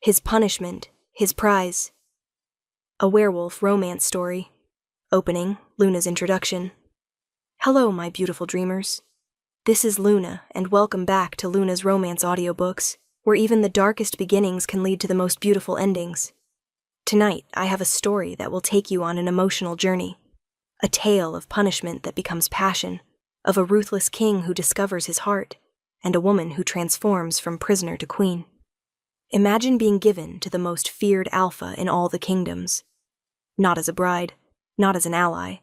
His punishment, his prize. A werewolf romance story. Opening, Luna's introduction. Hello, my beautiful dreamers. This is Luna, and welcome back to Luna's Romance Audiobooks, where even the darkest beginnings can lead to the most beautiful endings. Tonight, I have a story that will take you on an emotional journey. A tale of punishment that becomes passion, of a ruthless king who discovers his heart, and a woman who transforms from prisoner to queen. Imagine being given to the most feared alpha in all the kingdoms. Not as a bride, not as an ally,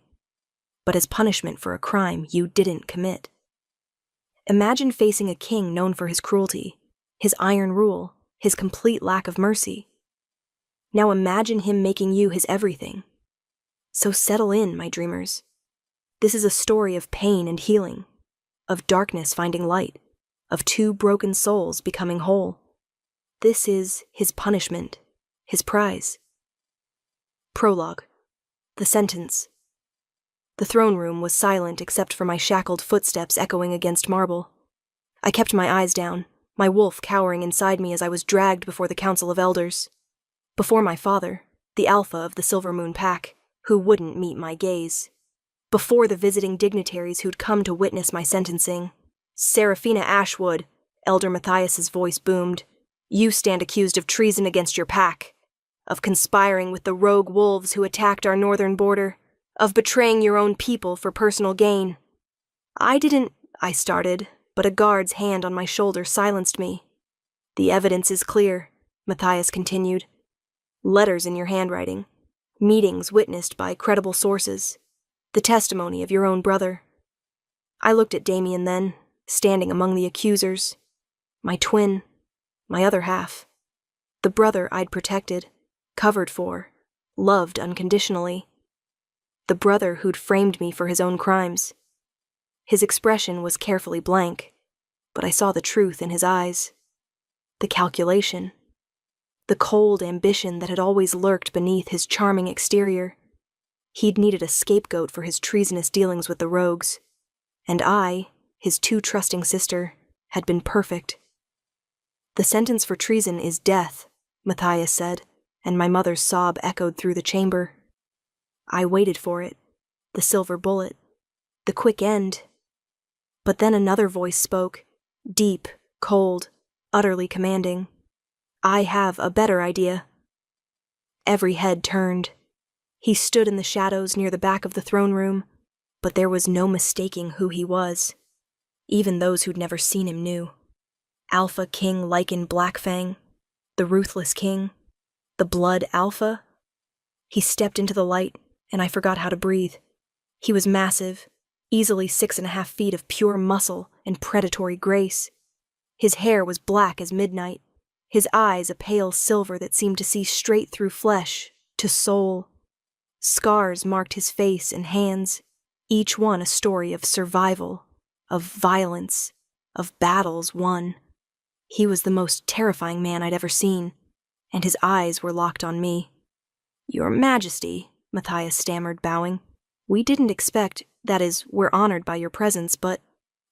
but as punishment for a crime you didn't commit. Imagine facing a king known for his cruelty, his iron rule, his complete lack of mercy. Now imagine him making you his everything. So settle in, my dreamers. This is a story of pain and healing, of darkness finding light, of two broken souls becoming whole. This is his punishment, his prize. Prologue. The sentence. The throne room was silent except for my shackled footsteps echoing against marble. I kept my eyes down, my wolf cowering inside me as I was dragged before the Council of Elders. Before my father, the alpha of the Silver Moon Pack, who wouldn't meet my gaze. Before the visiting dignitaries who'd come to witness my sentencing. Seraphina Ashwood, Elder Matthias's voice boomed. You stand accused of treason against your pack, of conspiring with the rogue wolves who attacked our northern border, of betraying your own people for personal gain. I started, but a guard's hand on my shoulder silenced me. The evidence is clear, Matthias continued. Letters in your handwriting, meetings witnessed by credible sources, the testimony of your own brother. I looked at Damien then, standing among the accusers. My twin, my other half. The brother I'd protected, covered for, loved unconditionally. The brother who'd framed me for his own crimes. His expression was carefully blank, but I saw the truth in his eyes. The calculation. The cold ambition that had always lurked beneath his charming exterior. He'd needed a scapegoat for his treasonous dealings with the rogues. And I, his too trusting sister, had been perfect. The sentence for treason is death, Matthias said, and my mother's sob echoed through the chamber. I waited for it, the silver bullet, the quick end. But then another voice spoke, deep, cold, utterly commanding. I have a better idea. Every head turned. He stood in the shadows near the back of the throne room, but there was no mistaking who he was. Even those who'd never seen him knew. Alpha King Lycan Blackfang, the Ruthless King, the Blood Alpha. He stepped into the light, and I forgot how to breathe. He was massive, easily 6.5 feet of pure muscle and predatory grace. His hair was black as midnight, his eyes a pale silver that seemed to see straight through flesh, to soul. Scars marked his face and hands, each one a story of survival, of violence, of battles won. He was the most terrifying man I'd ever seen, and his eyes were locked on me. Your Majesty, Matthias stammered, bowing. We didn't expect, that is, we're honored by your presence, but...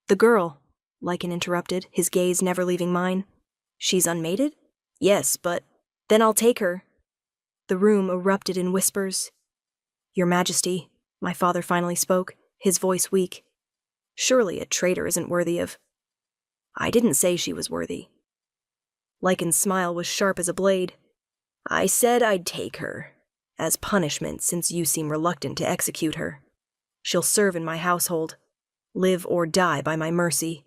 The girl, Lycan interrupted, his gaze never leaving mine. She's unmated? Yes, but... Then I'll take her. The room erupted in whispers. Your Majesty, my father finally spoke, his voice weak. Surely a traitor isn't worthy of... I didn't say she was worthy. Lycan's smile was sharp as a blade. I said I'd take her, as punishment since you seem reluctant to execute her. She'll serve in my household, live or die by my mercy.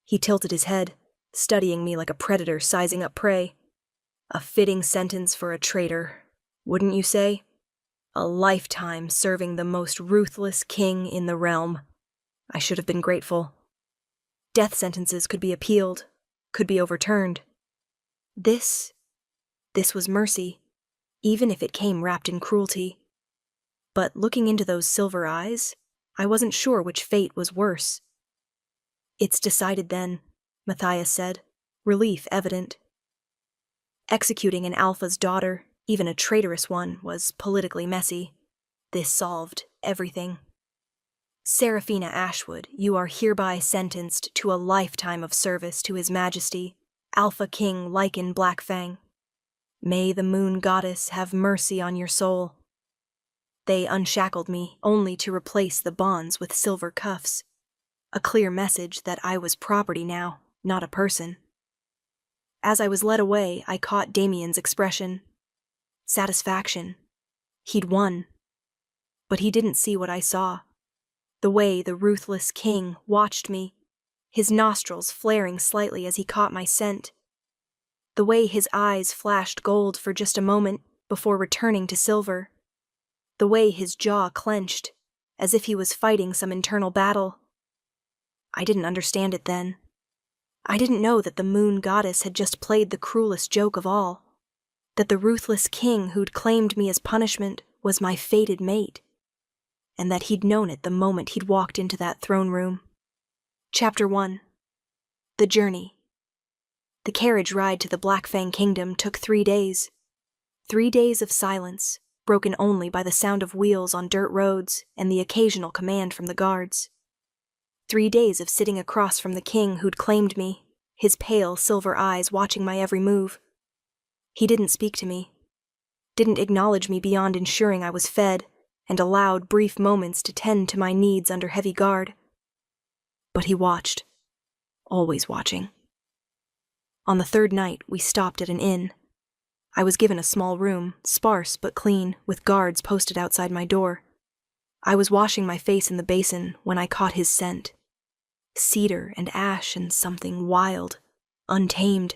He tilted his head, studying me like a predator sizing up prey. A fitting sentence for a traitor, wouldn't you say? A lifetime serving the most ruthless king in the realm. I should have been grateful. Death sentences could be appealed, could be overturned. This was mercy, even if it came wrapped in cruelty. But looking into those silver eyes, I wasn't sure which fate was worse. It's decided then, Matthias said, relief evident. Executing an alpha's daughter, even a traitorous one, was politically messy. This solved everything. Seraphina Ashwood, you are hereby sentenced to a lifetime of service to His Majesty, Alpha King Lycan Blackfang, May the moon goddess have mercy on your soul. They unshackled me, only to replace the bonds with silver cuffs. A clear message that I was property now, not a person. As I was led away, I caught Damien's expression. Satisfaction. He'd won. But he didn't see what I saw. The way the ruthless king watched me, his nostrils flaring slightly as he caught my scent. The way his eyes flashed gold for just a moment before returning to silver. The way his jaw clenched, as if he was fighting some internal battle. I didn't understand it then. I didn't know that the moon goddess had just played the cruelest joke of all. That the ruthless king who'd claimed me as punishment was my fated mate. And that he'd known it the moment he'd walked into that throne room. Chapter 1. The Journey. The carriage ride to the Black Fang Kingdom took 3 days. 3 days of silence, broken only by the sound of wheels on dirt roads and the occasional command from the guards. 3 days of sitting across from the king who'd claimed me, his pale silver eyes watching my every move. He didn't speak to me, didn't acknowledge me beyond ensuring I was fed and allowed brief moments to tend to my needs under heavy guard. But he watched, always watching. On the 3rd night, we stopped at an inn. I was given a small room, sparse but clean, with guards posted outside my door. I was washing my face in the basin when I caught his scent. Cedar and ash and something wild, untamed.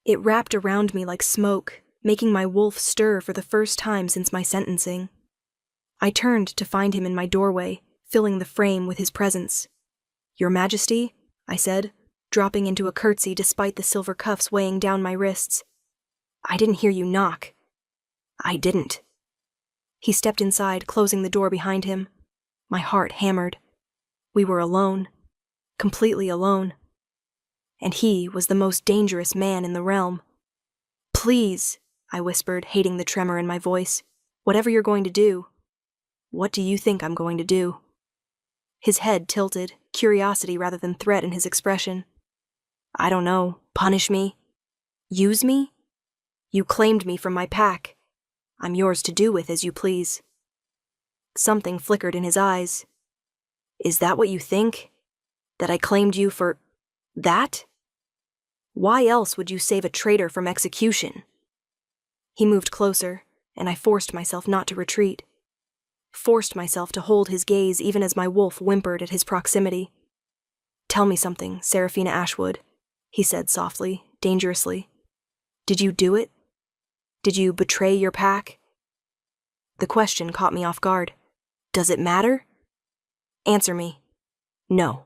It wrapped around me like smoke, making my wolf stir for the first time since my sentencing. I turned to find him in my doorway, filling the frame with his presence. "Your Majesty," I said, dropping into a curtsy despite the silver cuffs weighing down my wrists. "I didn't hear you knock." "I didn't." He stepped inside, closing the door behind him. My heart hammered. We were alone. Completely alone. And he was the most dangerous man in the realm. "Please," I whispered, hating the tremor in my voice. "Whatever you're going to do." "What do you think I'm going to do?" His head tilted, curiosity rather than threat in his expression. "I don't know. Punish me? Use me? You claimed me from my pack. I'm yours to do with as you please." Something flickered in his eyes. "Is that what you think? That I claimed you for that? Why else would you save a traitor from execution?" He moved closer, and I forced myself not to retreat. Forced myself to hold his gaze even as my wolf whimpered at his proximity. "Tell me something, Seraphina Ashwood," he said softly, dangerously. "Did you do it? Did you betray your pack?" The question caught me off guard. "Does it matter?" "Answer me." "No."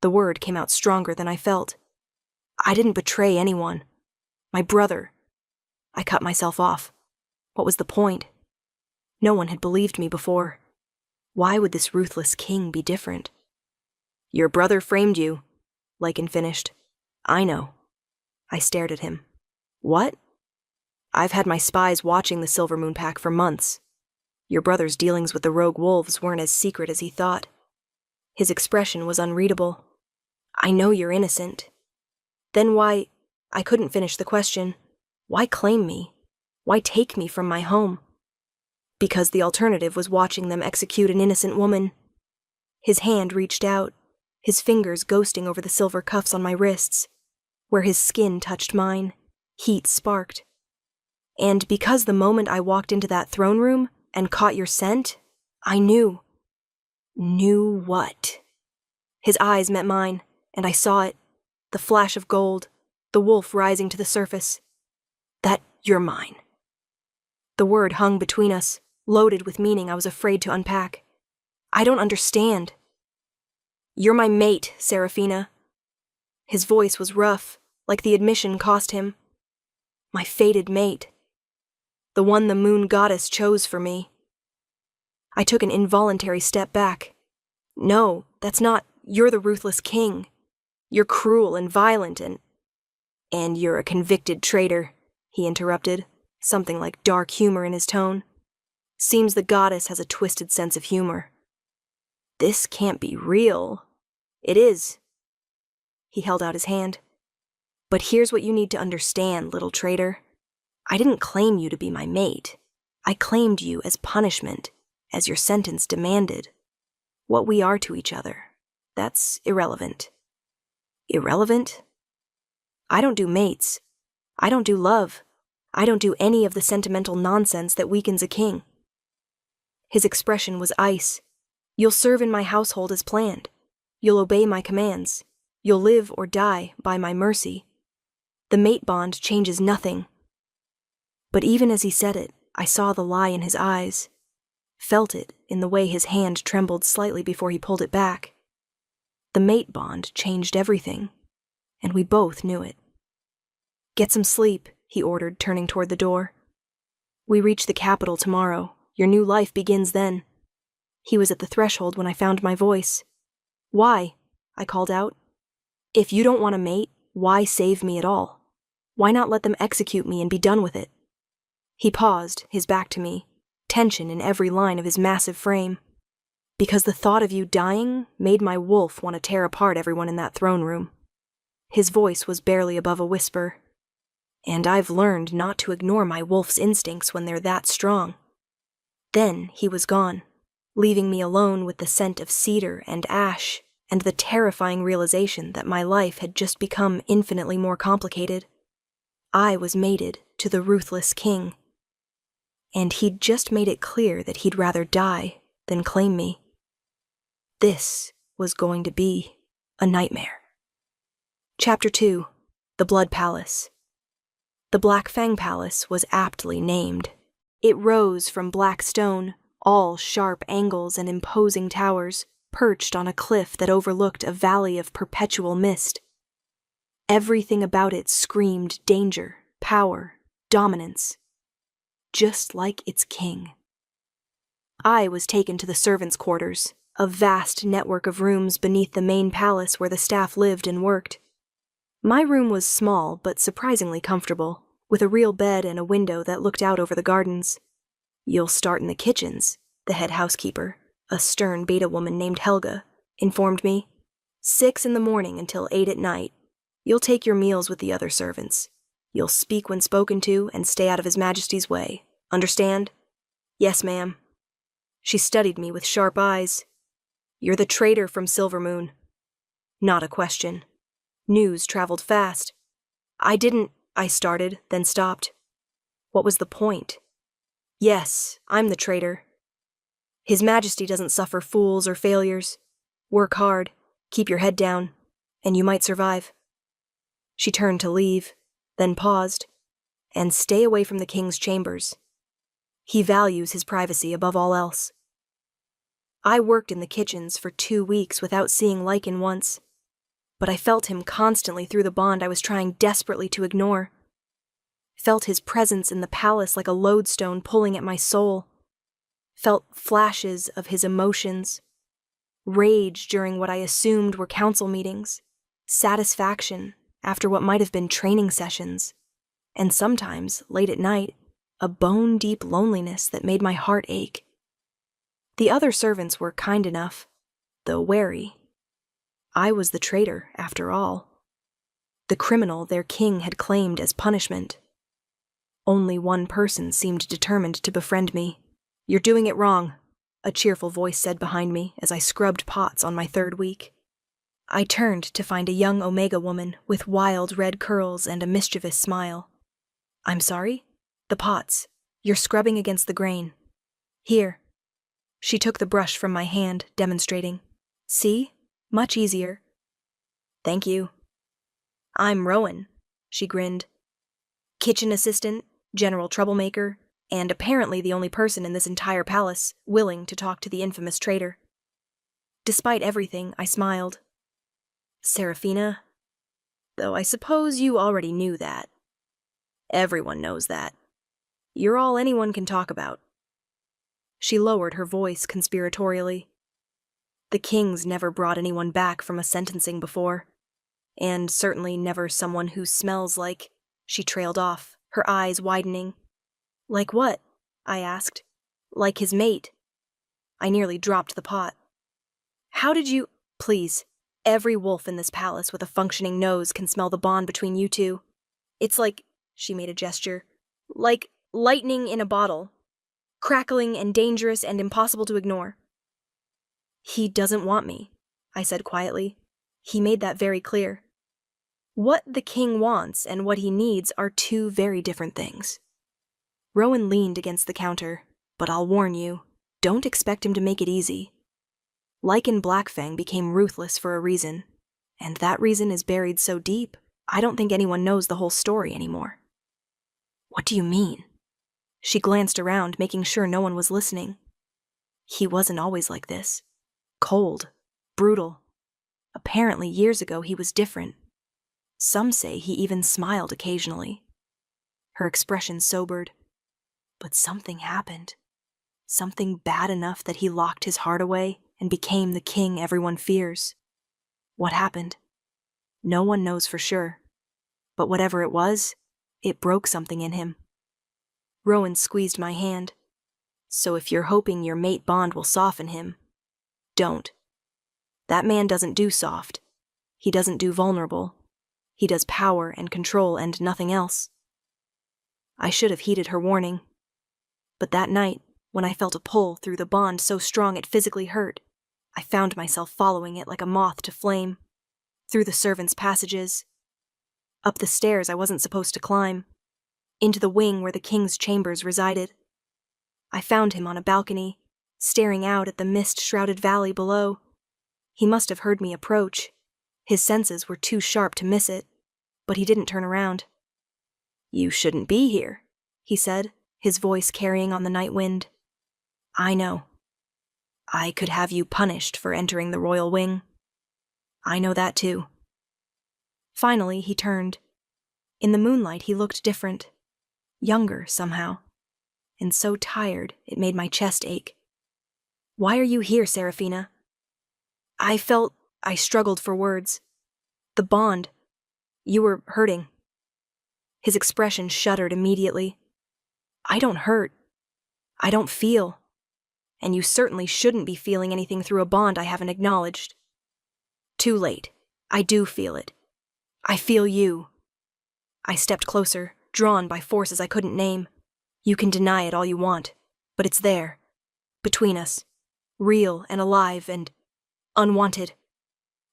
The word came out stronger than I felt. "I didn't betray anyone. My brother." I cut myself off. What was the point? No one had believed me before. Why would this ruthless king be different? "Your brother framed you," Lycan finished. "I know." I stared at him. "What?" "I've had my spies watching the Silver Moon Pack for months. Your brother's dealings with the rogue wolves weren't as secret as he thought." His expression was unreadable. "I know you're innocent." "Then why—" I couldn't finish the question. "Why claim me? Why take me from my home?" "Because the alternative was watching them execute an innocent woman." His hand reached out, his fingers ghosting over the silver cuffs on my wrists. Where his skin touched mine, heat sparked. "And because the moment I walked into that throne room and caught your scent, I knew." "Knew what?" His eyes met mine, and I saw it. The flash of gold, the wolf rising to the surface. "That you're mine." The word hung between us, loaded with meaning I was afraid to unpack. "I don't understand." "You're my mate, Seraphina." His voice was rough, like the admission cost him. "My fated mate. The one the moon goddess chose for me." I took an involuntary step back. "No, that's not. You're the ruthless king. You're cruel and violent and you're a convicted traitor," he interrupted, something like dark humor in his tone. "Seems the goddess has a twisted sense of humor." "This can't be real." "It is." He held out his hand. "But here's what you need to understand, little traitor. I didn't claim you to be my mate. I claimed you as punishment, as your sentence demanded. What we are to each other, that's irrelevant. Irrelevant? I don't do mates. I don't do love. I don't do any of the sentimental nonsense that weakens a king. His expression was ice. You'll serve in my household as planned. You'll obey my commands. You'll live or die by my mercy. The mate bond changes nothing. But even as he said it, I saw the lie in his eyes, felt it in the way his hand trembled slightly before he pulled it back. The mate bond changed everything, and we both knew it. Get some sleep, he ordered, turning toward the door. We reach the capital tomorrow. Your new life begins then. He was at the threshold when I found my voice. Why? I called out. If you don't want a mate, why save me at all? Why not let them execute me and be done with it? He paused, his back to me, tension in every line of his massive frame. Because the thought of you dying made my wolf want to tear apart everyone in that throne room. His voice was barely above a whisper. And I've learned not to ignore my wolf's instincts when they're that strong. Then he was gone, leaving me alone with the scent of cedar and ash and the terrifying realization that my life had just become infinitely more complicated. I was mated to the ruthless king. And he'd just made it clear that he'd rather die than claim me. This was going to be a nightmare. Chapter 2. The Blood Palace. The Black Fang Palace was aptly named. It rose from black stone, all sharp angles and imposing towers, perched on a cliff that overlooked a valley of perpetual mist. Everything about it screamed danger, power, dominance. Just like its king. I was taken to the servants' quarters, a vast network of rooms beneath the main palace where the staff lived and worked. My room was small but surprisingly comfortable, with a real bed and a window that looked out over the gardens. You'll start in the kitchens, the head housekeeper, a stern beta woman named Helga, informed me. 6 in the morning until 8 at night. You'll take your meals with the other servants. You'll speak when spoken to and stay out of His Majesty's way. Understand? Yes, ma'am. She studied me with sharp eyes. You're the traitor from Silvermoon. Not a question. News traveled fast. I started, then stopped. What was the point? Yes, I'm the traitor. His Majesty doesn't suffer fools or failures. Work hard, keep your head down, and you might survive. She turned to leave, then paused, and stay away from the king's chambers. He values his privacy above all else. I worked in the kitchens for 2 weeks without seeing Lycan once, but I felt him constantly through the bond I was trying desperately to ignore. Felt his presence in the palace like a lodestone pulling at my soul. Felt flashes of his emotions. Rage during what I assumed were council meetings. Satisfaction after what might have been training sessions. And sometimes, late at night, a bone-deep loneliness that made my heart ache. The other servants were kind enough, though wary. I was the traitor, after all. The criminal their king had claimed as punishment. Only one person seemed determined to befriend me. You're doing it wrong, a cheerful voice said behind me as I scrubbed pots on my 3rd week. I turned to find a young Omega woman with wild red curls and a mischievous smile. I'm sorry? The pots. You're scrubbing against the grain. Here. She took the brush from my hand, demonstrating. See? Much easier. Thank you. I'm Rowan, she grinned. Kitchen assistant, general troublemaker, and apparently the only person in this entire palace willing to talk to the infamous traitor. Despite everything, I smiled. Serafina? Though I suppose you already knew that. Everyone knows that. You're all anyone can talk about. She lowered her voice conspiratorially. The king's never brought anyone back from a sentencing before, and certainly never someone who smells like... She trailed off, her eyes widening. Like what? I asked. Like his mate. I nearly dropped the pot. How did you... Please, every wolf in this palace with a functioning nose can smell the bond between you two. It's like... She made a gesture. Like lightning in a bottle, crackling and dangerous and impossible to ignore. He doesn't want me, I said quietly. He made that very clear. What the king wants and what he needs are two very different things. Rowan leaned against the counter, but I'll warn you, don't expect him to make it easy. Lycan Blackfang became ruthless for a reason, and that reason is buried so deep, I don't think anyone knows the whole story anymore. What do you mean? She glanced around, making sure no one was listening. He wasn't always like this. Cold, brutal. Apparently, years ago he was different. Some say he even smiled occasionally. Her expression sobered. But something happened. Something bad enough that he locked his heart away and became the king everyone fears. What happened? No one knows for sure. But whatever it was, it broke something in him. Rowan squeezed my hand. So if you're hoping your mate bond will soften him, don't. That man doesn't do soft. He doesn't do vulnerable. He does power and control and nothing else. I should have heeded her warning. But that night, when I felt a pull through the bond so strong it physically hurt, I found myself following it like a moth to flame, through the servants' passages, up the stairs I wasn't supposed to climb, into the wing where the king's chambers resided. I found him on a balcony, staring out at the mist-shrouded valley below. He must have heard me approach. His senses were too sharp to miss it, but he didn't turn around. "You shouldn't be here," he said, his voice carrying on the night wind. "I know. I could have you punished for entering the royal wing. I know that too." Finally, he turned. In the moonlight, he looked different. Younger, somehow. And so tired, it made my chest ache. "Why are you here, Serafina?" I struggled for words. "The bond. You were hurting." His expression shuddered immediately. "I don't hurt. I don't feel. And you certainly shouldn't be feeling anything through a bond I haven't acknowledged." "Too late. I do feel it. I feel you." I stepped closer, drawn by forces I couldn't name. You can deny it all you want, but it's there. Between us. Real and alive and unwanted.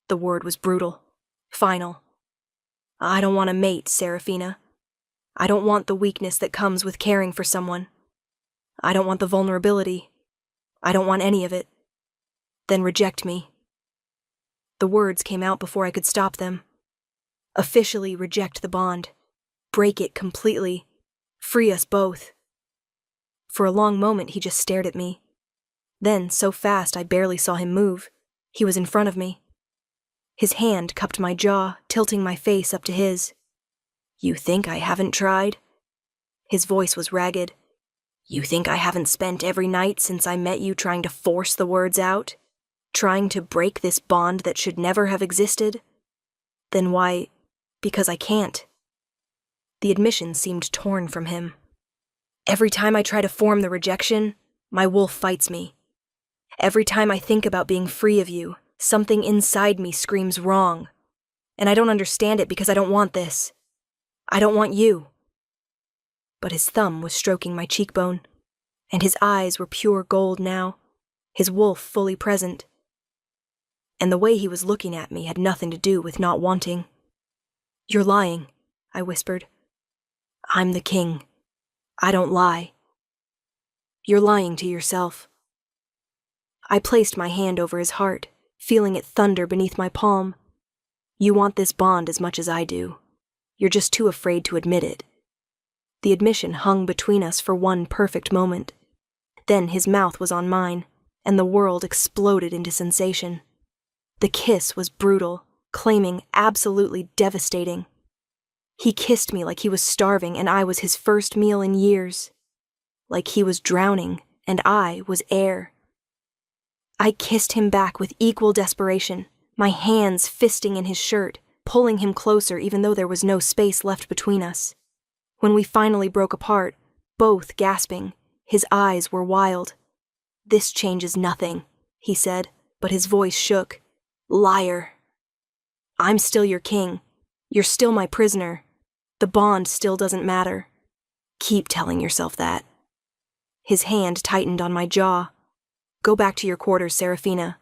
The word was brutal. Final. I don't want a mate, Serafina. I don't want the weakness that comes with caring for someone. I don't want the vulnerability. I don't want any of it. Then reject me. The words came out before I could stop them. Officially reject the bond. Break it completely. Free us both. For a long moment he just stared at me. Then, so fast I barely saw him move, he was in front of me. His hand cupped my jaw, tilting my face up to his. "You think I haven't tried?" His voice was ragged. "You think I haven't spent every night since I met you trying to force the words out? Trying to break this bond that should never have existed? Then why? Because I can't." The admission seemed torn from him. "Every time I try to form the rejection, my wolf fights me. Every time I think about being free of you, something inside me screams wrong. And I don't understand it because I don't want this. I don't want you." But his thumb was stroking my cheekbone, and his eyes were pure gold now, his wolf fully present. And the way he was looking at me had nothing to do with not wanting. "You're lying," I whispered. "I'm the king. I don't lie." "You're lying to yourself." I placed my hand over his heart, feeling it thunder beneath my palm. "You want this bond as much as I do. You're just too afraid to admit it." The admission hung between us for one perfect moment. Then his mouth was on mine, and the world exploded into sensation. The kiss was brutal, claiming absolutely devastating. He kissed me like he was starving and I was his first meal in years. Like he was drowning and I was air. I kissed him back with equal desperation, my hands fisting in his shirt, pulling him closer even though there was no space left between us. When we finally broke apart, both gasping, his eyes were wild. "This changes nothing," he said, but his voice shook. "Liar. I'm still your king. You're still my prisoner. The bond still doesn't matter. Keep telling yourself that. His hand tightened on my jaw. Go back to your quarters, Serafina.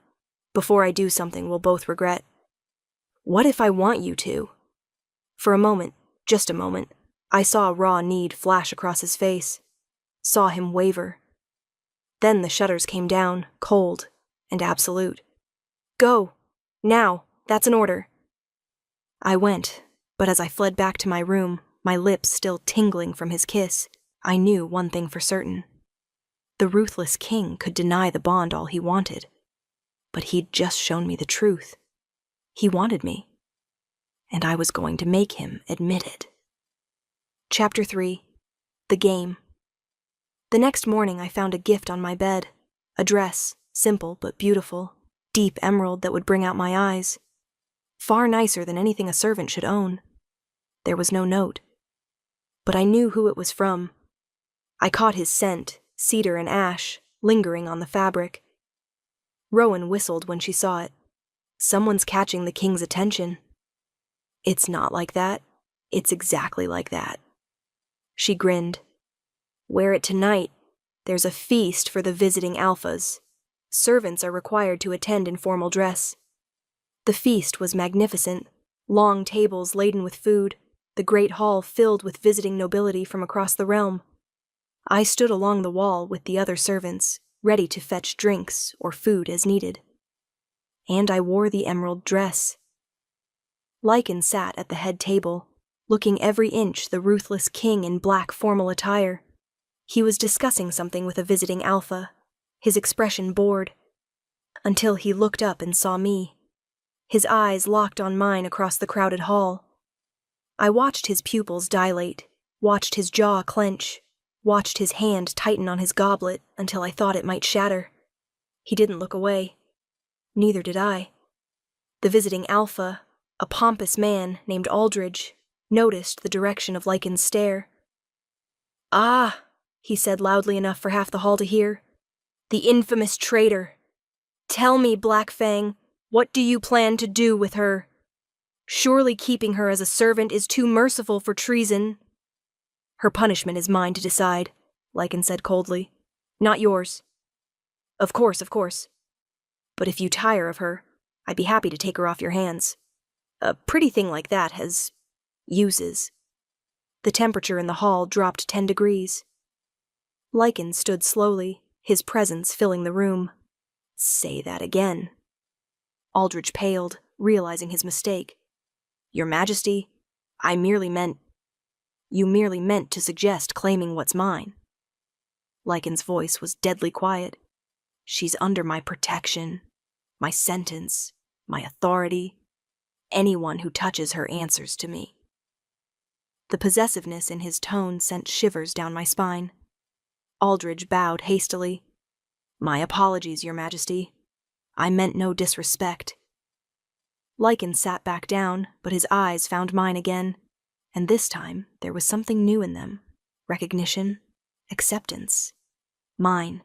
Before I do something we'll both regret. What if I want you to? For a moment, just a moment, I saw raw need flash across his face. Saw him waver. Then the shutters came down, cold and absolute. Go! Now! That's an order. I went, but as I fled back to my room, my lips still tingling from his kiss, I knew one thing for certain. The ruthless king could deny the bond all he wanted. But he'd just shown me the truth. He wanted me. And I was going to make him admit it. Chapter 3. The Game. The next morning I found a gift on my bed. A dress, simple but beautiful, deep emerald that would bring out my eyes. Far nicer than anything a servant should own. There was no note. But I knew who it was from. I caught his scent, cedar and ash, lingering on the fabric. Rowan whistled when she saw it. Someone's catching the king's attention. It's not like that. It's exactly like that. She grinned. Wear it tonight. There's a feast for the visiting alphas. Servants are required to attend in formal dress. The feast was magnificent. Long tables laden with food, the great hall filled with visiting nobility from across the realm. I stood along the wall with the other servants, ready to fetch drinks or food as needed. And I wore the emerald dress. Lycan sat at the head table, looking every inch the ruthless king in black formal attire. He was discussing something with a visiting alpha, his expression bored, until he looked up and saw me. His eyes locked on mine across the crowded hall. I watched his pupils dilate, watched his jaw clench, watched his hand tighten on his goblet until I thought it might shatter. He didn't look away. Neither did I. The visiting alpha, a pompous man named Aldridge, noticed the direction of Lycan's stare. "Ah," he said loudly enough for half the hall to hear. "The infamous traitor! Tell me, Black Fang, what do you plan to do with her? Surely keeping her as a servant is too merciful for treason." "Her punishment is mine to decide," Lycan said coldly. "Not yours." Of course. But if you tire of her, I'd be happy to take her off your hands. A pretty thing like that has uses." The temperature in the hall dropped 10 degrees. Lycan stood slowly, his presence filling the room. "Say that again." Aldridge paled, realizing his mistake. "Your Majesty, You merely meant to suggest claiming what's mine." Lycan's voice was deadly quiet. "She's under my protection, my sentence, my authority. Anyone who touches her answers to me." The possessiveness in his tone sent shivers down my spine. Aldridge bowed hastily. "My apologies, Your Majesty. I meant no disrespect." Lycan sat back down, but his eyes found mine again, and this time there was something new in them. Recognition, acceptance. Mine.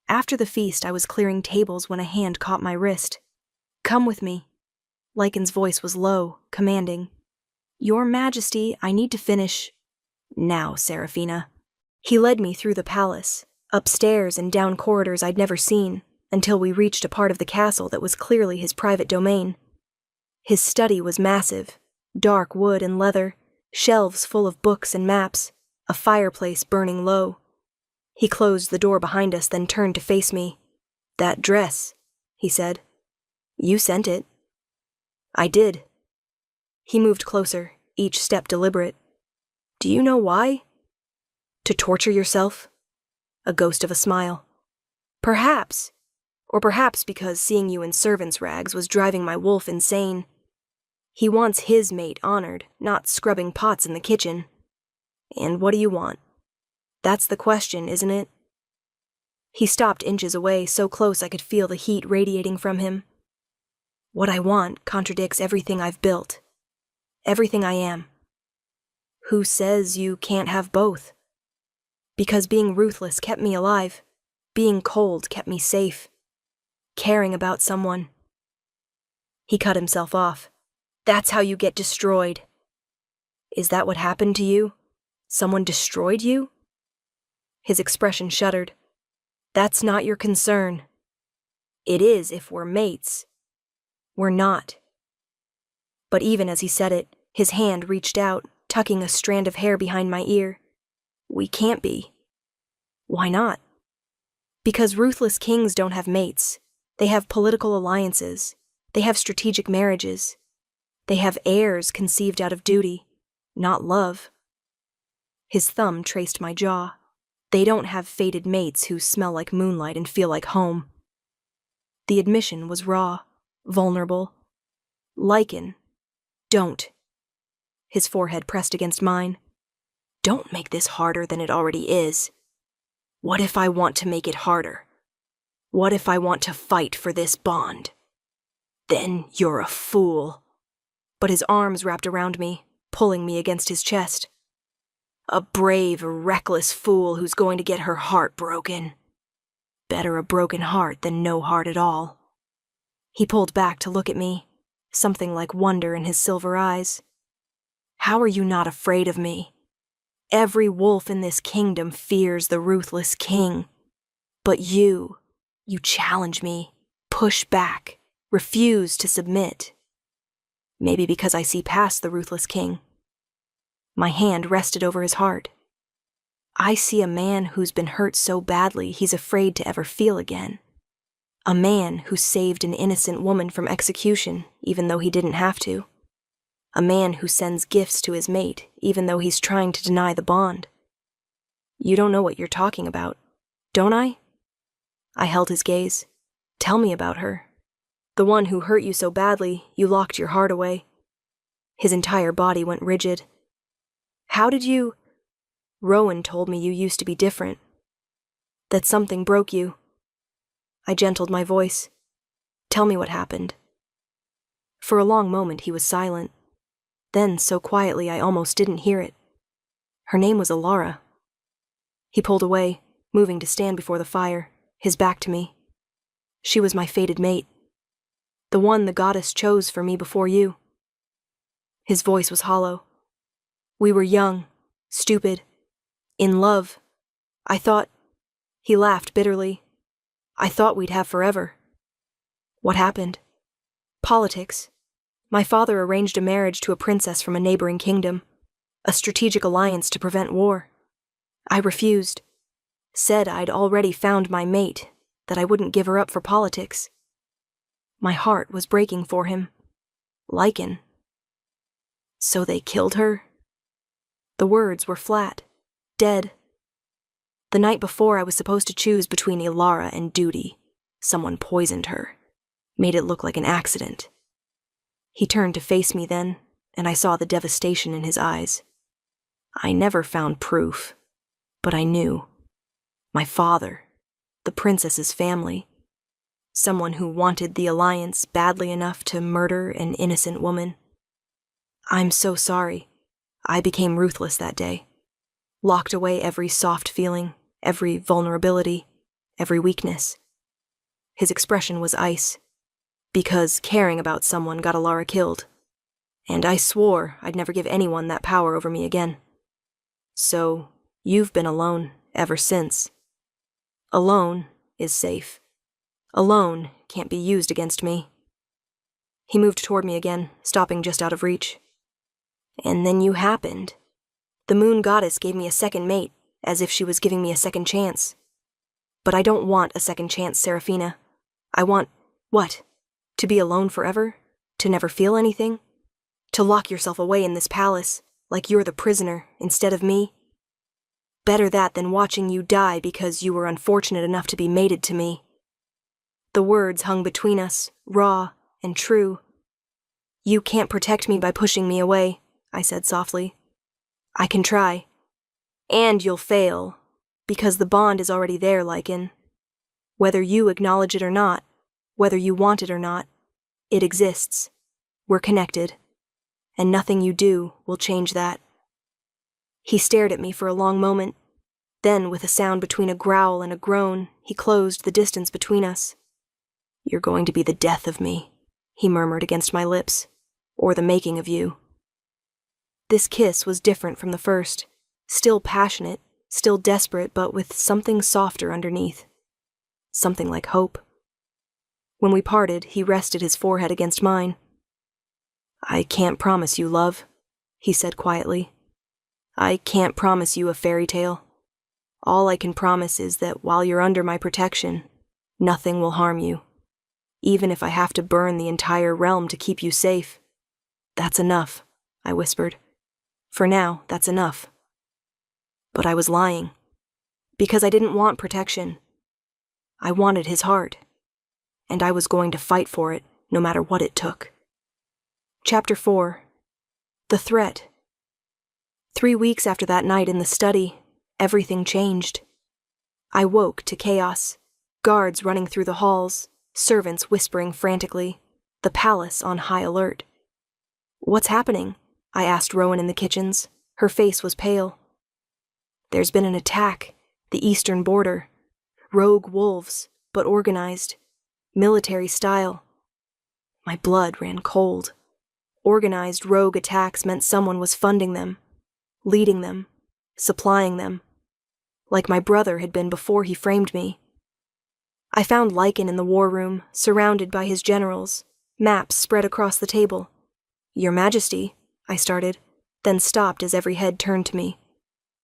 After the feast, I was clearing tables when a hand caught my wrist. "Come with me." Lycan's voice was low, commanding. "Your Majesty, I need to finish." "Now, Serafina." He led me through the palace, upstairs and down corridors I'd never seen, until we reached a part of the castle that was clearly his private domain. His study was massive, dark wood and leather, shelves full of books and maps, a fireplace burning low. He closed the door behind us, then turned to face me. "That dress," he said. "You sent it." "I did." He moved closer, each step deliberate. "Do you know why?" "To torture yourself?" A ghost of a smile. "Perhaps. Or perhaps because seeing you in servant's rags was driving my wolf insane. He wants his mate honored, not scrubbing pots in the kitchen. And what do you want? That's the question, isn't it?" He stopped inches away, so close I could feel the heat radiating from him. "What I want contradicts everything I've built. Everything I am." "Who says you can't have both?" "Because being ruthless kept me alive. Being cold kept me safe. Caring about someone." He cut himself off. "That's how you get destroyed." "Is that what happened to you?" Someone destroyed you? His expression shuddered. That's not your concern. It is if we're mates. We're not. But even as he said it, his hand reached out, tucking a strand of hair behind my ear. We can't be. Why not? Because ruthless kings don't have mates. They have political alliances. They have strategic marriages. They have heirs conceived out of duty, not love. His thumb traced my jaw. They don't have fated mates who smell like moonlight and feel like home. The admission was raw, vulnerable. Lycan, don't. His forehead pressed against mine. Don't make this harder than it already is. What if I want to make it harder? What if I want to fight for this bond? Then you're a fool. But his arms wrapped around me, pulling me against his chest. A brave, reckless fool who's going to get her heart broken. Better a broken heart than no heart at all. He pulled back to look at me, something like wonder in his silver eyes. How are you not afraid of me? Every wolf in this kingdom fears the ruthless king. But you challenge me, push back, refuse to submit. Maybe because I see past the ruthless king. My hand rested over his heart. I see a man who's been hurt so badly he's afraid to ever feel again. A man who saved an innocent woman from execution even though he didn't have to. A man who sends gifts to his mate even though he's trying to deny the bond. You don't know what you're talking about, don't I? I held his gaze. Tell me about her. The one who hurt you so badly, you locked your heart away. His entire body went rigid. How did you... Rowan told me you used to be different. That something broke you. I gentled my voice. Tell me what happened. For a long moment he was silent. Then, so quietly I almost didn't hear it. Her name was Alara. He pulled away, moving to stand before the fire, his back to me. She was my fated mate. The one the goddess chose for me before you. His voice was hollow. We were young, stupid, in love. I thought... He laughed bitterly. I thought we'd have forever. What happened? Politics. My father arranged a marriage to a princess from a neighboring kingdom, a strategic alliance to prevent war. I refused. Said I'd already found my mate, that I wouldn't give her up for politics. My heart was breaking for him. Lycan. So they killed her? The words were flat, dead. The night before I was supposed to choose between Ilara and duty. Someone poisoned her, made it look like an accident. He turned to face me then, and I saw the devastation in his eyes. I never found proof, but I knew. My father, the princess's family, someone who wanted the alliance badly enough to murder an innocent woman. I'm so sorry. I became ruthless that day. Locked away every soft feeling, every vulnerability, every weakness. His expression was ice. Because caring about someone got Alara killed. And I swore I'd never give anyone that power over me again. So, you've been alone ever since. Alone is safe. Alone can't be used against me. He moved toward me again, stopping just out of reach. And then you happened. The moon goddess gave me a second mate, as if she was giving me a second chance. But I don't want a second chance, Seraphina. I want... what? To be alone forever? To never feel anything? To lock yourself away in this palace, like you're the prisoner, instead of me? Better that than watching you die because you were unfortunate enough to be mated to me. The words hung between us, raw and true. You can't protect me by pushing me away, I said softly. I can try. And you'll fail, because the bond is already there, Lycan. Whether you acknowledge it or not, whether you want it or not, it exists. We're connected. And nothing you do will change that. He stared at me for a long moment. Then, with a sound between a growl and a groan, he closed the distance between us. You're going to be the death of me, he murmured against my lips, or the making of you. This kiss was different from the first, Still passionate, still desperate, but with something softer underneath. Something like hope. When we parted, he rested his forehead against mine. "I can't promise you love," he said quietly. "I can't promise you a fairy tale. All I can promise is that while you're under my protection, nothing will harm you. Even if I have to burn the entire realm to keep you safe. That's enough," I whispered. "For now, that's enough." But I was lying. Because I didn't want protection. I wanted his heart. And I was going to fight for it, no matter what it took. Chapter 4. The Threat. 3 weeks after that night in the study, everything changed. I woke to chaos. Guards running through the halls, servants whispering frantically, the palace on high alert. "What's happening?" I asked Rowan in the kitchens. Her face was pale. "There's been an attack, the eastern border. Rogue wolves, but organized. Military style." My blood ran cold. Organized rogue attacks meant someone was funding them, leading them, supplying them. Like my brother had been before he framed me. I found Lycan in the war room, surrounded by his generals, maps spread across the table. "Your Majesty," I started, then stopped as every head turned to me.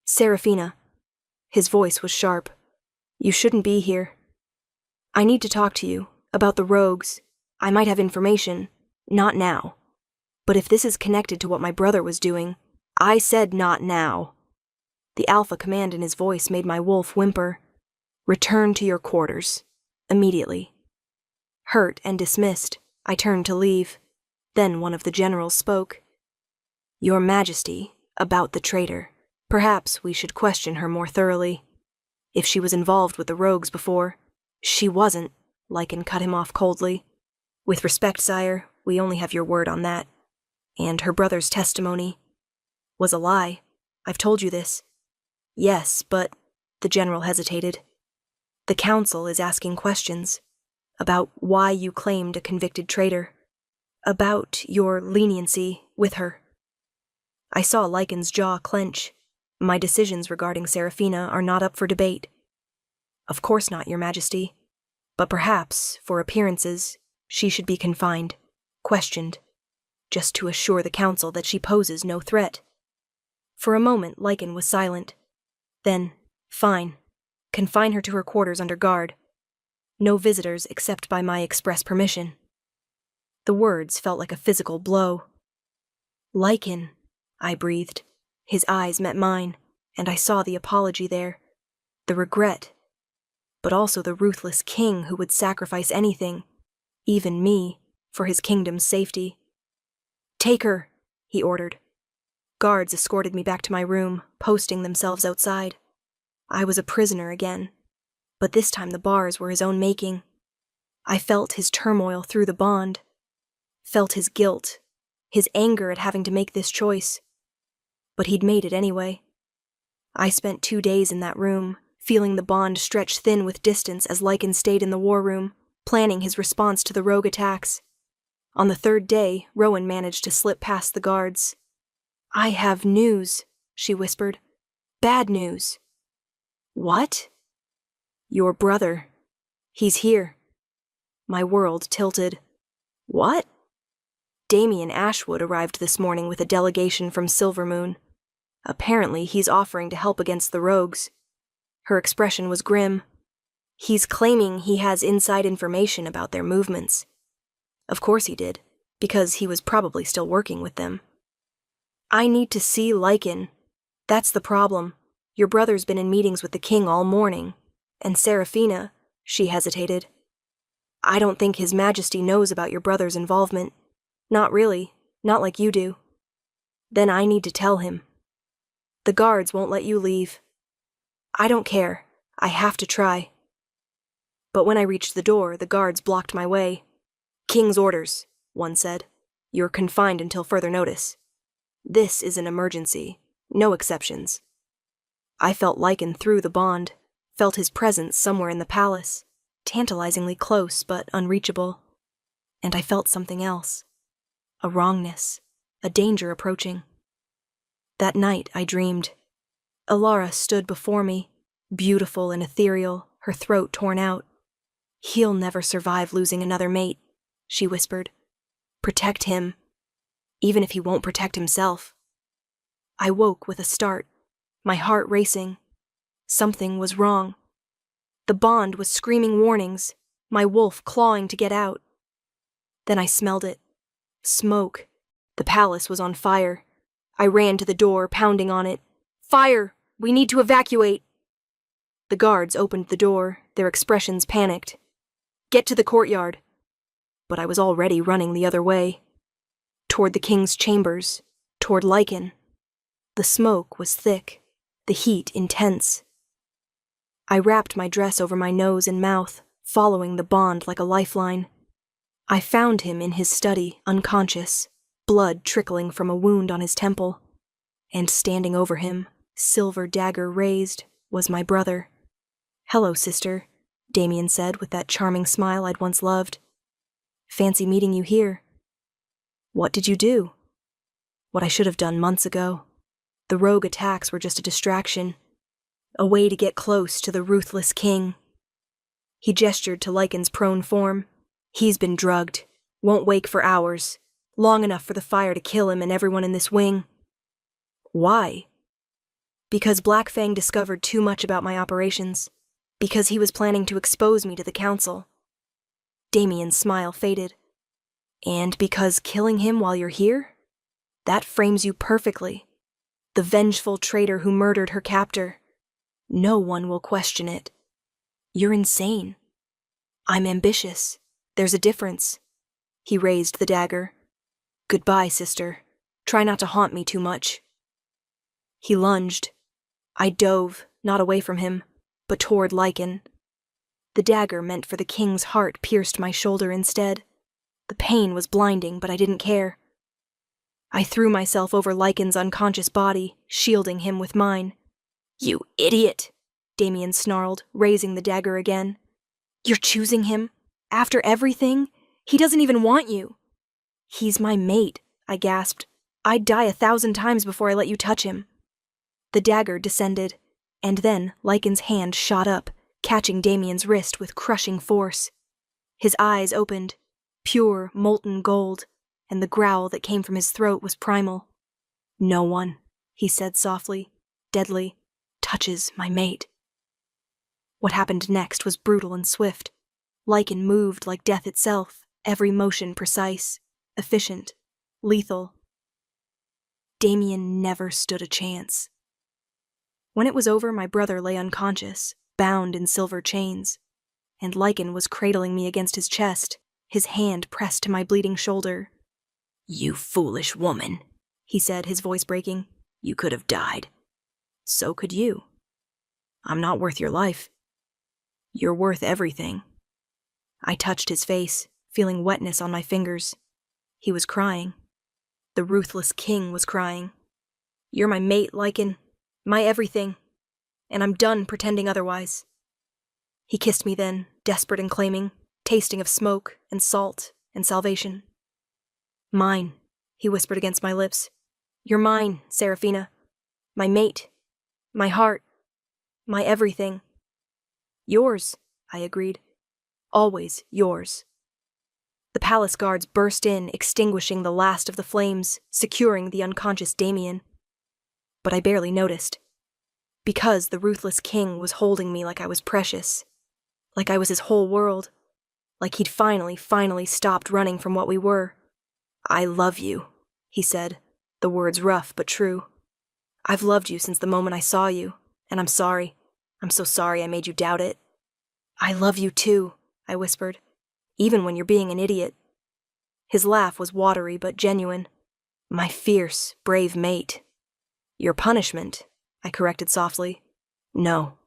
"Seraphina." His voice was sharp. "You shouldn't be here. I need to talk to you, about the rogues. I might have information. Not now. But if this is connected to what my brother was doing, I said not now." The alpha command in his voice made my wolf whimper. "Return to your quarters. Immediately." Hurt and dismissed, I turned to leave. Then one of the generals spoke. "Your Majesty, about the traitor. Perhaps we should question her more thoroughly. If she was involved with the rogues before." "She wasn't," Lycan cut him off coldly. "With respect, sire, we only have your word on that. And her brother's testimony was a lie. I've told you this." "Yes, but," the general hesitated. "The council is asking questions about why you claimed a convicted traitor, about your leniency with her." I saw Lycan's jaw clench. "My decisions regarding Seraphina are not up for debate." "Of course not, Your Majesty. But perhaps, for appearances, she should be confined, questioned, just to assure the council that she poses no threat." For a moment, Lycan was silent. Then, "Fine. Confine her to her quarters under guard. No visitors except by my express permission." The words felt like a physical blow. "Lycan," I breathed. His eyes met mine, and I saw the apology there, the regret, but also the ruthless king who would sacrifice anything, even me, for his kingdom's safety. "Take her," he ordered. Guards escorted me back to my room, posting themselves outside. I was a prisoner again, but this time the bars were his own making. I felt his turmoil through the bond, felt his guilt, his anger at having to make this choice. But he'd made it anyway. I spent 2 days in that room, feeling the bond stretch thin with distance as Lycan stayed in the war room, planning his response to the rogue attacks. On the 3rd day, Rowan managed to slip past the guards. "I have news," she whispered. "Bad news." "What?" "Your brother. He's here." My world tilted. "What?" "Damien Ashwood arrived this morning with a delegation from Silvermoon. Apparently he's offering to help against the rogues." Her expression was grim. "He's claiming he has inside information about their movements." Of course he did, because he was probably still working with them. "I need to see Lycan. That's the problem. Your brother's been in meetings with the king all morning. And Seraphina," she hesitated. "I don't think His Majesty knows about your brother's involvement. Not really, not like you do." "Then I need to tell him." "The guards won't let you leave." "I don't care. I have to try." But when I reached the door, the guards blocked my way. "King's orders," one said. "You're confined until further notice. This is an emergency. No exceptions." I felt Lycan through the bond, felt his presence somewhere in the palace, tantalizingly close but unreachable. And I felt something else. A wrongness, a danger approaching. That night I dreamed. Alara stood before me, beautiful and ethereal, her throat torn out. "He'll never survive losing another mate," she whispered. "Protect him, even if he won't protect himself." I woke with a start, my heart racing. Something was wrong. The bond was screaming warnings, my wolf clawing to get out. Then I smelled it. Smoke. The palace was on fire. I ran to the door, pounding on it. "Fire! We need to evacuate!" The guards opened the door, their expressions panicked. "Get to the courtyard." But I was already running the other way. Toward the king's chambers, toward Lycan. The smoke was thick, the heat intense. I wrapped my dress over my nose and mouth, following the bond like a lifeline. I found him in his study, unconscious, blood trickling from a wound on his temple. And standing over him, silver dagger raised, was my brother. "Hello, sister," Damien said with that charming smile I'd once loved. "Fancy meeting you here." "What did you do?" "What I should have done months ago. The rogue attacks were just a distraction. A way to get close to the ruthless king." He gestured to Lycan's prone form. "He's been drugged. Won't wake for hours. Long enough for the fire to kill him and everyone in this wing." "Why?" "Because Black Fang discovered too much about my operations. Because he was planning to expose me to the council." Damien's smile faded. "And because killing him while you're here? That frames you perfectly. The vengeful traitor who murdered her captor. No one will question it. You're insane." "I'm ambitious. There's a difference." He raised the dagger. "Goodbye, sister. Try not to haunt me too much." He lunged. I dove, not away from him, but toward Lycan. The dagger meant for the king's heart pierced my shoulder instead. The pain was blinding, but I didn't care. I threw myself over Lycan's unconscious body, shielding him with mine. "You idiot!" Damien snarled, raising the dagger again. "You're choosing him? After everything? He doesn't even want you." "He's my mate," I gasped. "I'd die 1,000 times before I let you touch him." The dagger descended, and then Lycan's hand shot up, catching Damien's wrist with crushing force. His eyes opened, pure, molten gold, and the growl that came from his throat was primal. "No one," he said softly, deadly, "touches my mate." What happened next was brutal and swift. Lycan moved like death itself, every motion precise, efficient, lethal. Damien never stood a chance. When it was over, my brother lay unconscious, bound in silver chains, and Lycan was cradling me against his chest, his hand pressed to my bleeding shoulder. "You foolish woman," he said, his voice breaking. "You could have died. So could you. I'm not worth your life. You're worth everything." I touched his face, feeling wetness on my fingers. He was crying. The ruthless king was crying. "You're my mate, Lycan. My everything. And I'm done pretending otherwise." He kissed me then, desperate and claiming, tasting of smoke and salt and salvation. "Mine," he whispered against my lips. "You're mine, Seraphina. My mate. My heart. My everything." "Yours," I agreed. "Always yours." The palace guards burst in, extinguishing the last of the flames, securing the unconscious Damien. But I barely noticed. Because the ruthless king was holding me like I was precious. Like I was his whole world. Like he'd finally stopped running from what we were. "I love you," he said, the words rough but true. "I've loved you since the moment I saw you, and I'm sorry. I'm so sorry I made you doubt it." "I love you too," I whispered, "even when you're being an idiot." His laugh was watery but genuine. "My fierce, brave mate." "Your punishment," I corrected softly. "No."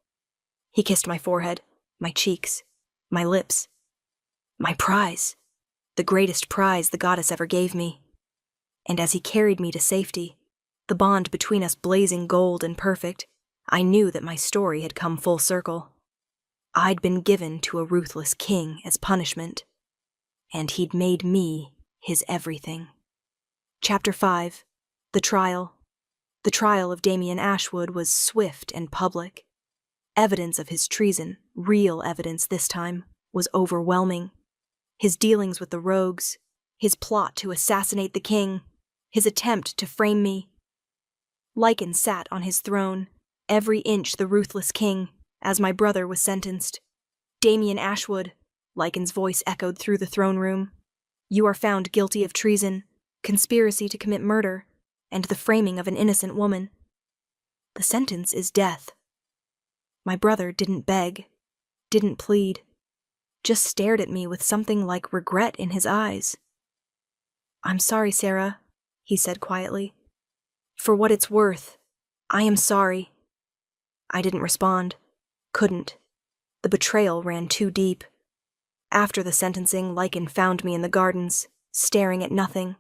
He kissed my forehead, my cheeks, my lips. "My prize. The greatest prize the goddess ever gave me." And as he carried me to safety, the bond between us blazing gold and perfect, I knew that my story had come full circle. I'd been given to a ruthless king as punishment, and he'd made me his everything. Chapter 5. The Trial. The trial of Damian Ashwood was swift and public. Evidence of his treason, real evidence this time, was overwhelming. His dealings with the rogues, his plot to assassinate the king, his attempt to frame me. Lycan sat on his throne, every inch the ruthless king, as my brother was sentenced. Damian Ashwood, Lycan's voice echoed through the throne room. You are found guilty of treason, conspiracy to commit murder, and the framing of an innocent woman. The sentence is death. My brother didn't beg, didn't plead, just stared at me with something like regret in his eyes. I'm sorry, Sarah, he said quietly. For what it's worth, I am sorry. I didn't respond. Couldn't. The betrayal ran too deep. After the sentencing, Lycan found me in the gardens, staring at nothing.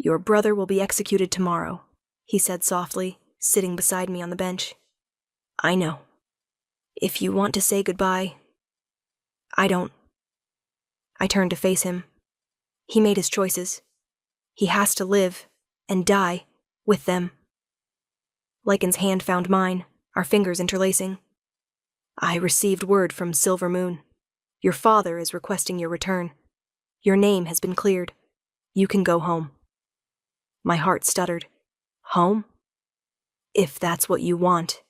Your brother will be executed tomorrow, he said softly, sitting beside me on the bench. I know. If you want to say goodbye, I don't. I turned to face him. He made his choices. He has to live and die with them. Lycan's hand found mine, our fingers interlacing. I received word from Silver Moon. Your father is requesting your return. Your name has been cleared. You can go home. My heart stuttered. Home? If that's what you want.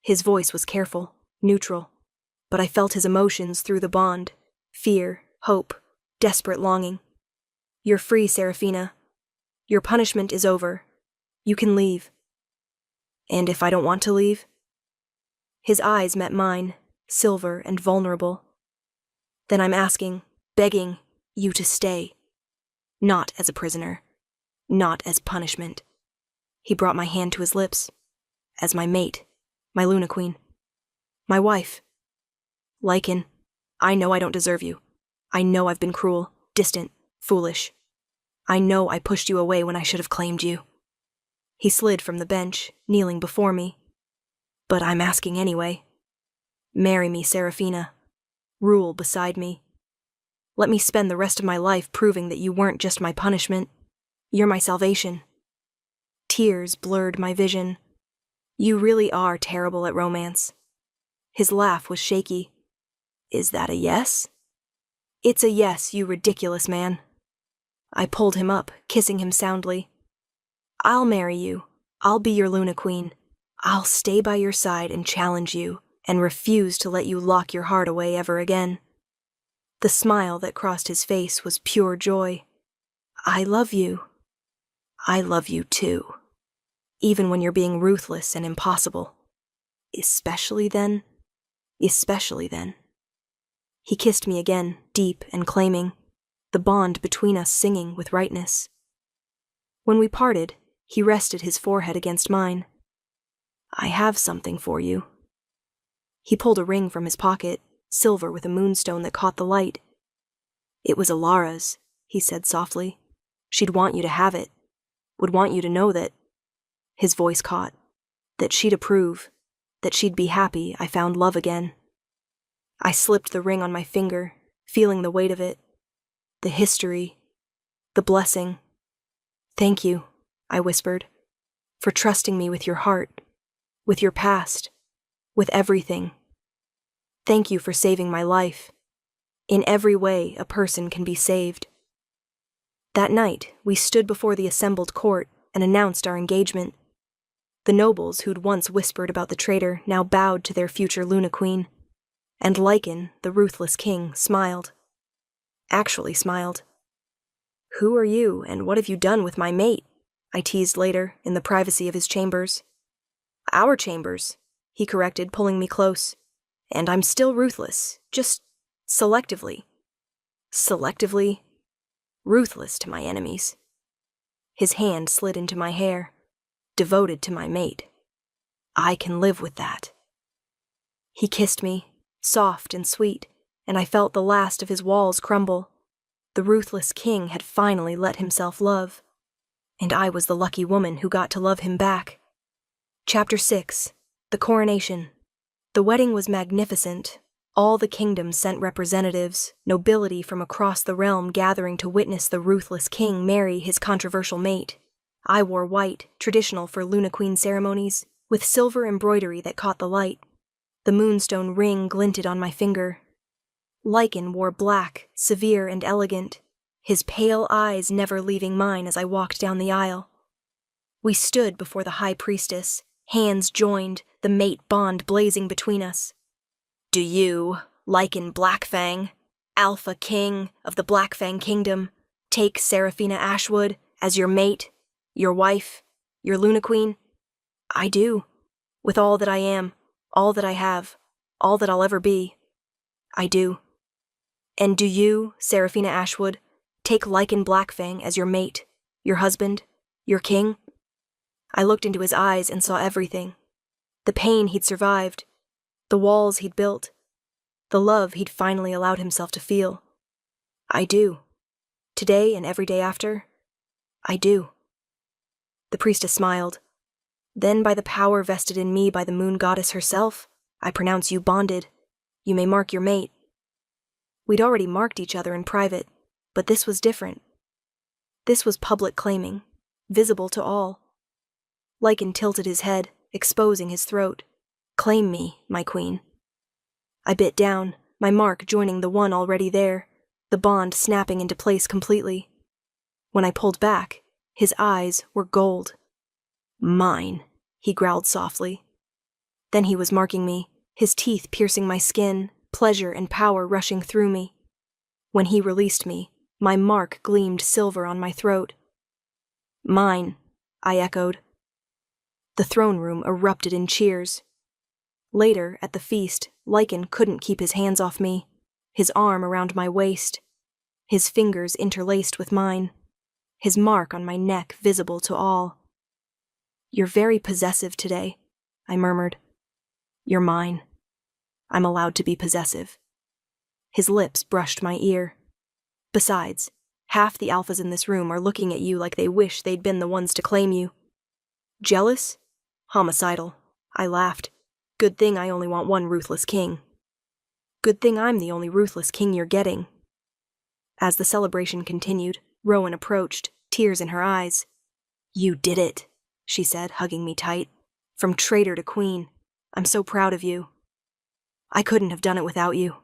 His voice was careful, neutral, but I felt his emotions through the bond. Fear, hope, desperate longing. You're free, Seraphina. Your punishment is over. You can leave. And if I don't want to leave? His eyes met mine, silver and vulnerable. Then I'm asking, begging, you to stay. Not as a prisoner. Not as punishment. He brought my hand to his lips. As my mate. My Luna Queen. My wife. Lycan, I know I don't deserve you. I know I've been cruel, distant, foolish. I know I pushed you away when I should have claimed you. He slid from the bench, kneeling before me. But I'm asking anyway. Marry me, Seraphina. Rule beside me. Let me spend the rest of my life proving that you weren't just my punishment. You're my salvation. Tears blurred my vision. You really are terrible at romance. His laugh was shaky. Is that a yes? It's a yes, you ridiculous man. I pulled him up, kissing him soundly. I'll marry you. I'll be your Luna Queen. I'll stay by your side and challenge you, and refuse to let you lock your heart away ever again. The smile that crossed his face was pure joy. I love you. I love you too. Even when you're being ruthless and impossible. Especially then. Especially then. He kissed me again, deep and claiming, the bond between us singing with rightness. When we parted, he rested his forehead against mine. I have something for you. He pulled a ring from his pocket, silver with a moonstone that caught the light. It was Alara's, he said softly. She'd want you to have it. Would want you to know that. His voice caught. That she'd approve. That she'd be happy I found love again. I slipped the ring on my finger, feeling the weight of it. The history. The blessing. Thank you, I whispered, for trusting me with your heart, with your past, with everything. Thank you for saving my life. In every way a person can be saved. That night, we stood before the assembled court and announced our engagement. The nobles who'd once whispered about the traitor now bowed to their future Luna Queen, and Lycan, the ruthless king, smiled. Actually smiled. Who are you, and what have you done with my mate? I teased later, in the privacy of his chambers. Our chambers, he corrected, pulling me close. And I'm still ruthless, just selectively. Selectively ruthless to my enemies. His hand slid into my hair, devoted to my mate. I can live with that. He kissed me, soft and sweet, and I felt the last of his walls crumble. The ruthless king had finally let himself love, and I was the lucky woman who got to love him back. Chapter 6. The Coronation. The wedding was magnificent. All the kingdoms sent representatives, nobility from across the realm gathering to witness the ruthless king marry his controversial mate. I wore white, traditional for Luna Queen ceremonies, with silver embroidery that caught the light. The moonstone ring glinted on my finger. Lycan wore black, severe and elegant, his pale eyes never leaving mine as I walked down the aisle. We stood before the high priestess, hands joined, the mate bond blazing between us. Do you, Lycan Blackfang, Alpha King of the Blackfang Kingdom, take Seraphina Ashwood as your mate, your wife, your Luna Queen? I do, with all that I am, all that I have, all that I'll ever be. I do. And do you, Seraphina Ashwood, take Lycan Blackfang as your mate, your husband, your king? I looked into his eyes and saw everything. The pain he'd survived, the walls he'd built, the love he'd finally allowed himself to feel. I do. Today and every day after, I do. The priestess smiled. Then by the power vested in me by the moon goddess herself, I pronounce you bonded. You may mark your mate. We'd already marked each other in private, but this was different. This was public claiming, visible to all. Lycan tilted his head, exposing his throat. Claim me, my queen. I bit down, my mark joining the one already there, the bond snapping into place completely. When I pulled back, his eyes were gold. Mine, he growled softly. Then he was marking me, his teeth piercing my skin, pleasure and power rushing through me. When he released me, my mark gleamed silver on my throat. Mine, I echoed. The throne room erupted in cheers. Later, at the feast, Lycan couldn't keep his hands off me, his arm around my waist, his fingers interlaced with mine, his mark on my neck visible to all. You're very possessive today, I murmured. You're mine. I'm allowed to be possessive. His lips brushed my ear. Besides, half the alphas in this room are looking at you like they wish they'd been the ones to claim you. Jealous? Homicidal. I laughed. Good thing I only want one ruthless king. Good thing I'm the only ruthless king you're getting. As the celebration continued, Rowan approached, tears in her eyes. You did it, she said, hugging me tight. From traitor to queen. I'm so proud of you. I couldn't have done it without you.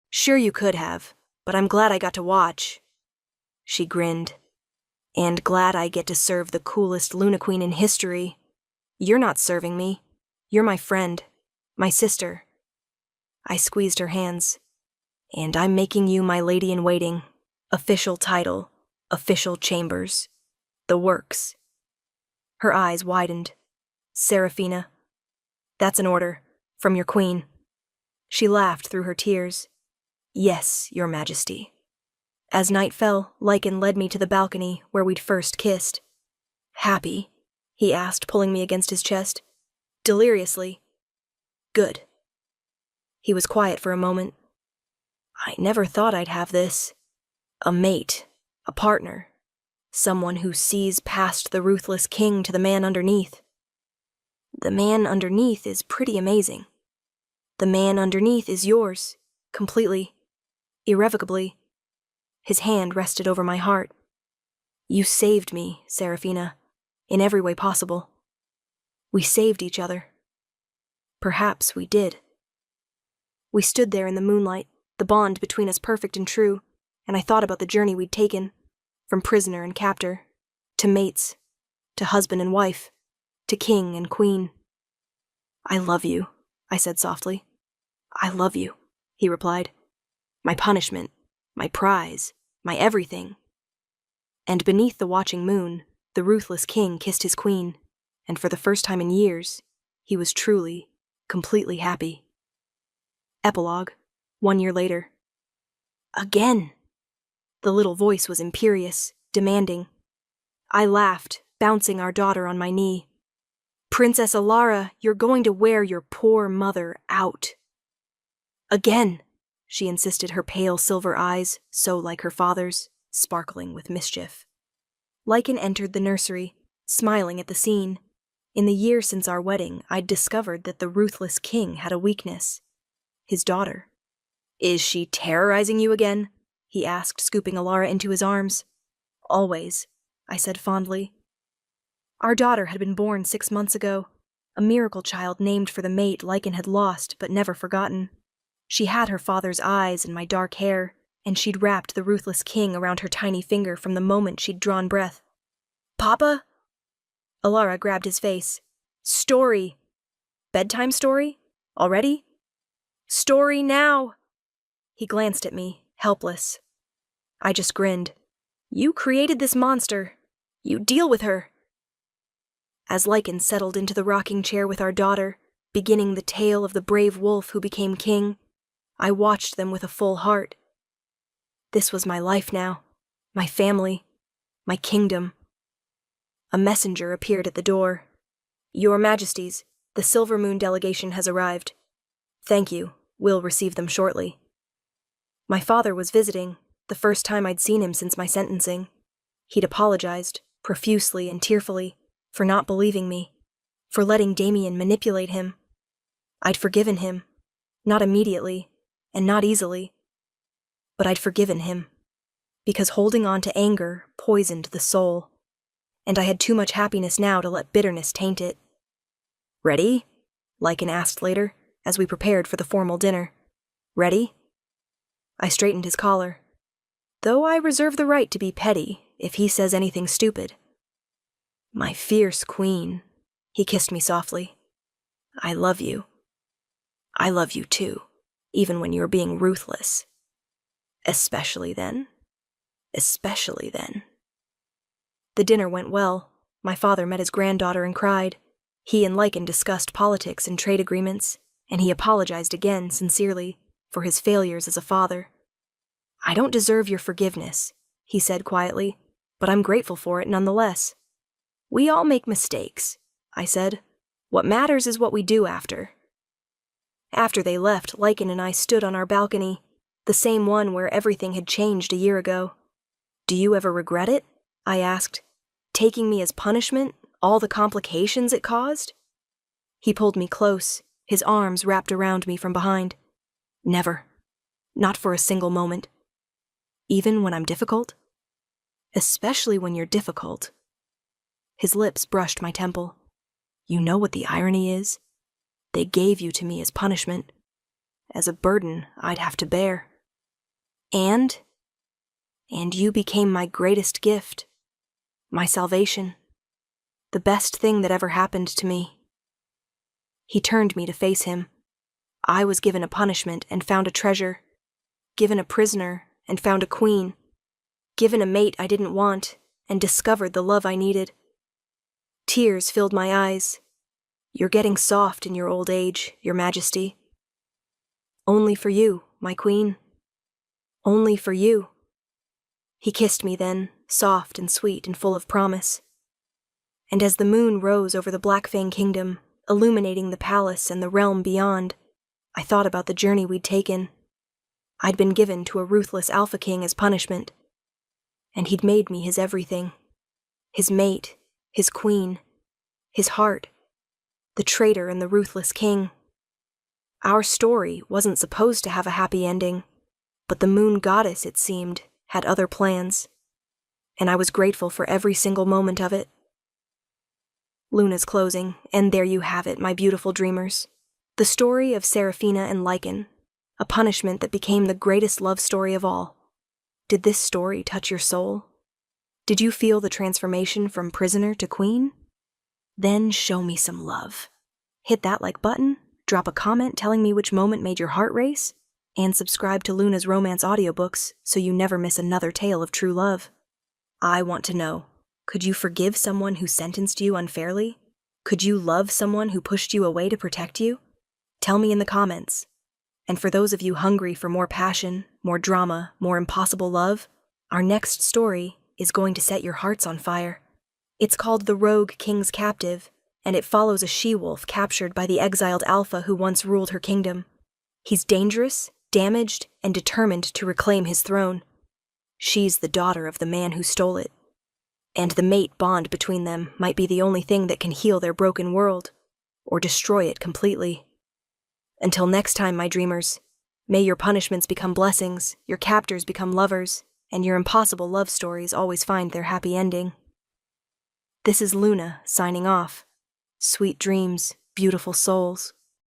Sure you could have, but I'm glad I got to watch. She grinned. And glad I get to serve the coolest Luna Queen in history. You're not serving me. You're my friend. My sister. I squeezed her hands. And I'm making you my lady-in-waiting. Official title. Official chambers. The works. Her eyes widened. Seraphina. That's an order. From your queen. She laughed through her tears. Yes, your majesty. As night fell, Lycan led me to the balcony where we'd first kissed. Happy? He asked, pulling me against his chest. Deliriously. Good. He was quiet for a moment. I never thought I'd have this. A mate. A partner. Someone who sees past the ruthless king to the man underneath. The man underneath is pretty amazing. The man underneath is yours. Completely. Irrevocably. His hand rested over my heart. You saved me, Seraphina, in every way possible. We saved each other. Perhaps we did. We stood there in the moonlight, the bond between us perfect and true, and I thought about the journey we'd taken, from prisoner and captor, to mates, to husband and wife, to king and queen. I love you, I said softly. I love you, he replied. My punishment, my prize, my everything. And beneath the watching moon, the ruthless king kissed his queen, and for the first time in years, he was truly, completely happy. Epilogue, 1 year later. Again! The little voice was imperious, demanding. I laughed, bouncing our daughter on my knee. Princess Alara, you're going to wear your poor mother out. Again! She insisted, her pale silver eyes, so like her father's, sparkling with mischief. Lycan entered the nursery, smiling at the scene. In the year since our wedding, I'd discovered that the ruthless king had a weakness. His daughter. Is she terrorizing you again? He asked, scooping Alara into his arms. Always, I said fondly. Our daughter had been born 6 months ago, a miracle child named for the mate Lycan had lost but never forgotten. She had her father's eyes and my dark hair, and she'd wrapped the ruthless king around her tiny finger from the moment she'd drawn breath. "Papa?" Alara grabbed his face. "Story. Bedtime story? Already? Story now!" He glanced at me, helpless. I just grinned. "You created this monster. You deal with her." As Lycan settled into the rocking chair with our daughter, beginning the tale of the brave wolf who became king, I watched them with a full heart. This was my life now, my family, my kingdom. A messenger appeared at the door. "Your Majesties, the Silver Moon delegation has arrived. Thank you, we'll receive them shortly." My father was visiting, the first time I'd seen him since my sentencing. He'd apologized, profusely and tearfully, for not believing me, for letting Damien manipulate him. I'd forgiven him, not immediately, and not easily. But I'd forgiven him, because holding on to anger poisoned the soul, and I had too much happiness now to let bitterness taint it. "Ready?" Lycan asked later, as we prepared for the formal dinner. "Ready?" I straightened his collar, though I reserve the right to be petty if he says anything stupid. "My fierce queen," he kissed me softly. "I love you. I love you too, even when you're being ruthless. Especially then. Especially then." The dinner went well. My father met his granddaughter and cried. He and Lycan discussed politics and trade agreements, and he apologized again, sincerely, for his failures as a father. "I don't deserve your forgiveness," he said quietly, "but I'm grateful for it nonetheless." "We all make mistakes," I said. "What matters is what we do after." After they left, Lycan and I stood on our balcony, the same one where everything had changed a year ago. "Do you ever regret it?" I asked. "Taking me as punishment, all the complications it caused?" He pulled me close, his arms wrapped around me from behind. "Never. Not for a single moment. Even when I'm difficult? Especially when you're difficult." His lips brushed my temple. "You know what the irony is? They gave you to me as punishment, as a burden I'd have to bear. And you became my greatest gift, my salvation, the best thing that ever happened to me." He turned me to face him. I was given a punishment and found a treasure, given a prisoner and found a queen, given a mate I didn't want and discovered the love I needed. Tears filled my eyes. "You're getting soft in your old age, Your Majesty." "Only for you, my queen. Only for you." He kissed me then, soft and sweet and full of promise. And as the moon rose over the Blackfang Kingdom, illuminating the palace and the realm beyond, I thought about the journey we'd taken. I'd been given to a ruthless Alpha King as punishment, and he'd made me his everything. His mate, his queen, his heart, the traitor and the ruthless king. Our story wasn't supposed to have a happy ending, but the moon goddess, it seemed, had other plans, and I was grateful for every single moment of it. Luna's closing, and there you have it, my beautiful dreamers. The story of Seraphina and Lycan, a punishment that became the greatest love story of all. Did this story touch your soul? Did you feel the transformation from prisoner to queen? Then show me some love. Hit that like button, drop a comment telling me which moment made your heart race, and subscribe to Luna's romance audiobooks so you never miss another tale of true love. I want to know, could you forgive someone who sentenced you unfairly? Could you love someone who pushed you away to protect you? Tell me in the comments. And for those of you hungry for more passion, more drama, more impossible love, our next story is going to set your hearts on fire. It's called The Rogue King's Captive, and it follows a she-wolf captured by the exiled Alpha who once ruled her kingdom. He's dangerous, damaged, and determined to reclaim his throne. She's the daughter of the man who stole it. And the mate bond between them might be the only thing that can heal their broken world, or destroy it completely. Until next time, my dreamers, may your punishments become blessings, your captors become lovers, and your impossible love stories always find their happy ending. This is Luna, signing off. Sweet dreams, beautiful souls.